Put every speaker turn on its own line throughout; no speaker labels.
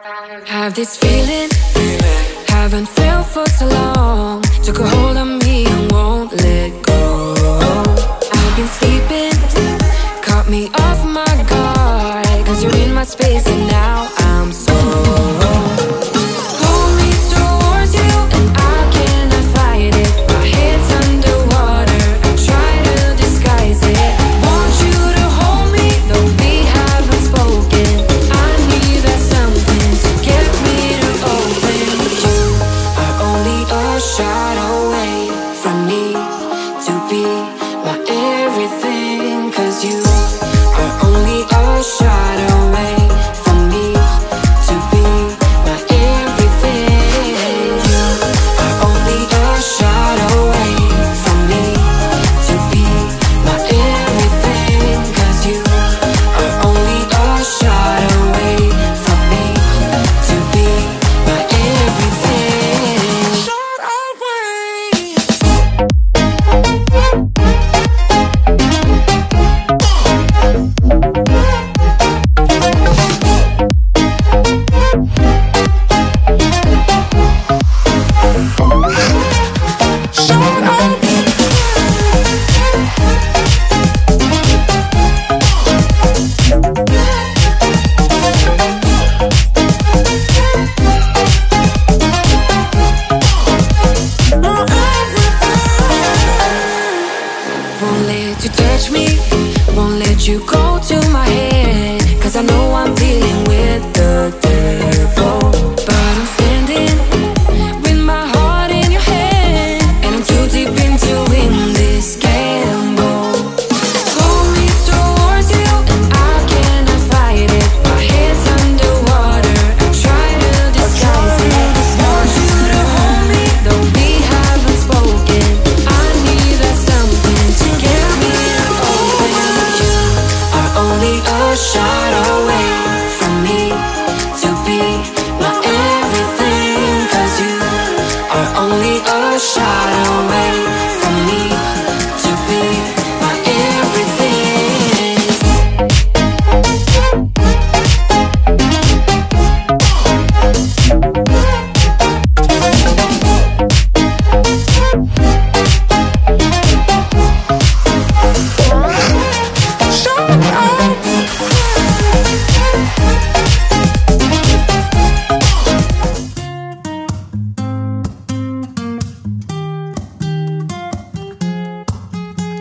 Have this feeling, haven't felt for so long. Took a hold of me and won't let go. I've been sleeping, caught me off my guard. Cause you're in my space and now I'm so pull me towards you and I cannot fight it. My head's underwater, I try to disguise it. Want you to hold me, though we haven't spoken. I need that something to get me to open. You are only a shot away from me to be my everything. Cause you are only a shot away from me to be my everything. You are only a shot away from me to be my everything. Cause you are only a shot away from me to be my everything. Shot away. Won't let you touch me, won't let you go to my head. Cause I know I'm dealing with the devil. But I'm standing with my heart in your hand, and I'm too deep into in this gamble. Pull me towards you and I cannot fight it. My head's underwater, I try to disguise it. Want you to hold me, though we haven't spoken. I need that something to get me to open. You are only a shot away from me to be my everything. Cause you are only a shot away from me to be my everything.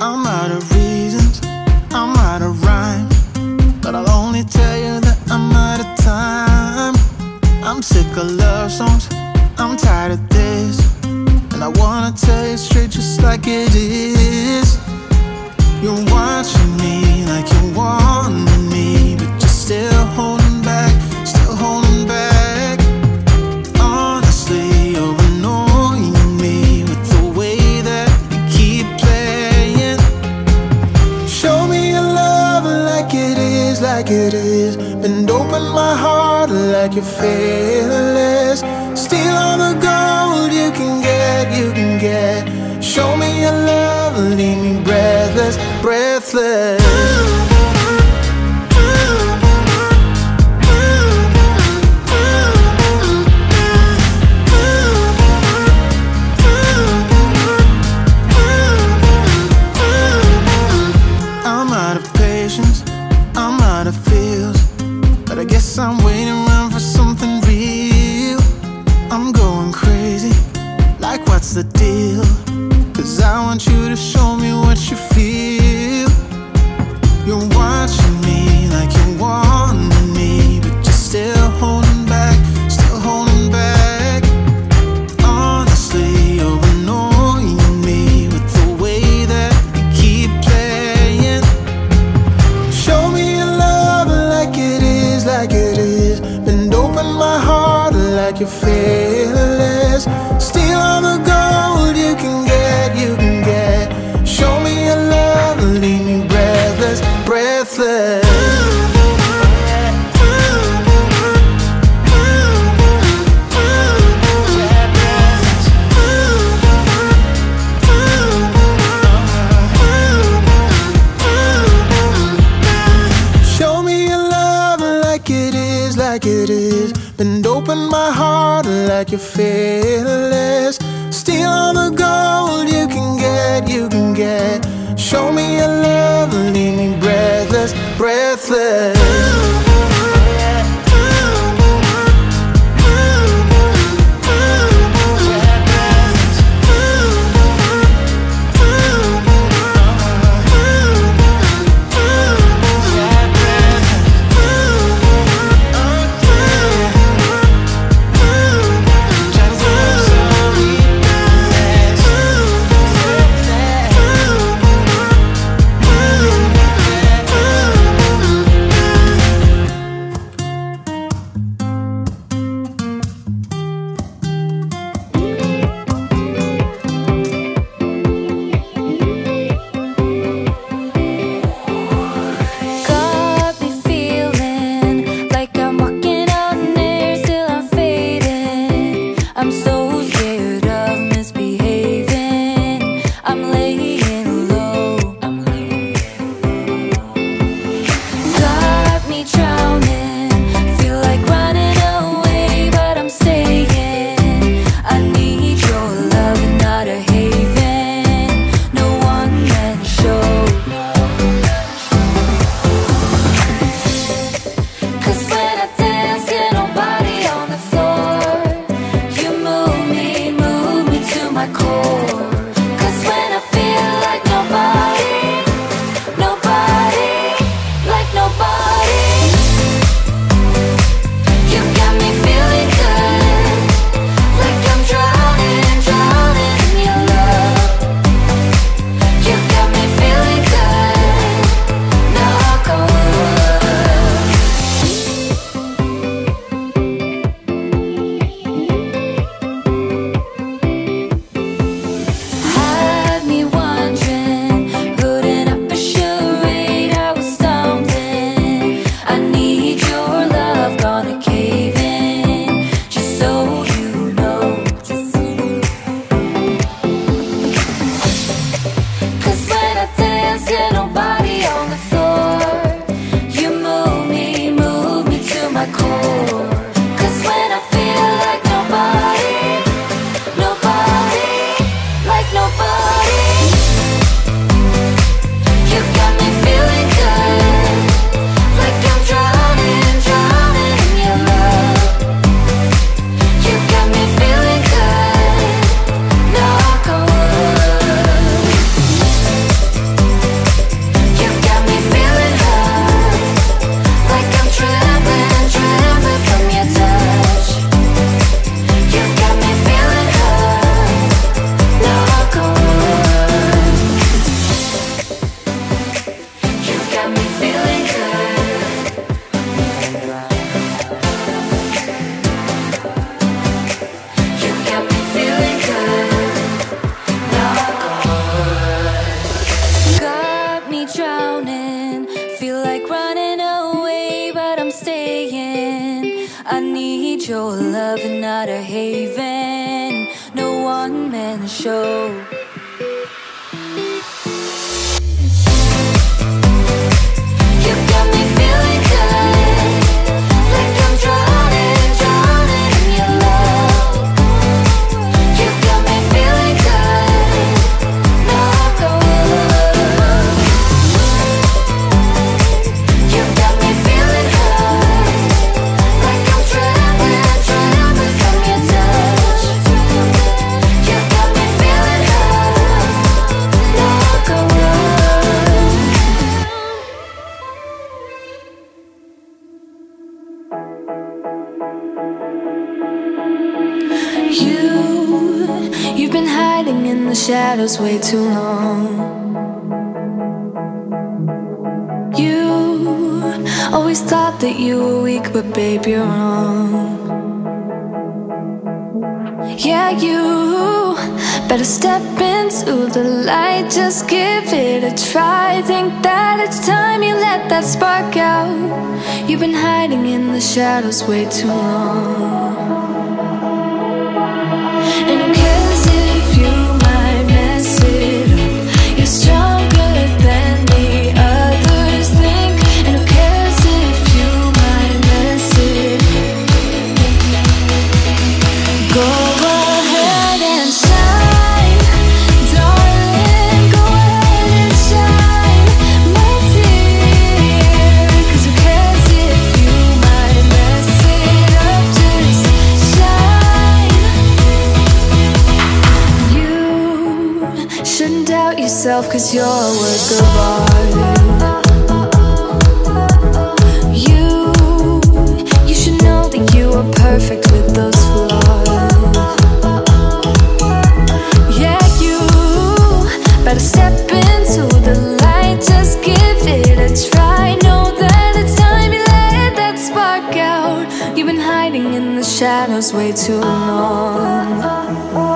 I'm out of reasons, I'm out of rhyme, but I'll only tell you that I'm out of time. I'm sick of love songs, I'm tired of this, and I wanna tell you straight just like it is. You're watching me like you want me, but you're still holding back, still holding back. Honestly, you're annoying me with the way that you keep playing. Show me your love like it is, like it is. Bend open my heart like you're fearless. Steal all the gold you can get, you can get. Show me your love, leave me breathless, breathless. I'm out of patience, I'm out of feels, but I guess I'm waiting around for something real. I'm going crazy, like what's the deal? Cause I want you to show me what you feel. You're watching me like you want me, but you're still holding back, still holding back. Honestly, you're annoying me with the way that you keep playing. Show me your love like it is, like it is. Bend open my heart like you're fearless. Steal all the gold you can get, you can get. Show me your love, leave me breathless, breathless. Show me your love like it is, like it is. Bend open my heart like you're fearless. Steal all the gold you can get, you can get. Show me your love, leave me breathless, breathless.
your love and not a haven, no one-man show. You got me feeling good, like I'm drowning, drowning in your love. You got me feeling good, knock on wood. You got me feeling high, like I'm trembling, trembling from your touch. You got me feeling high, knock on wood. You've been hiding in the shadows way too long. You always thought that you were weak, but babe, you're wrong. Yeah, you better step into the light, just give it a try. Think that it's time you let that spark out. You've been hiding in the shadows way too long. And who cares if you might mess it up? You're stronger than the others think. And who cares if you might mess it up? yourself, 'cause you're a work of art. You should know that you are perfect with those flaws. Yeah, you better step into the light, just give it a try. Know that it's time you let that spark out. You've been hiding in the shadows way too long.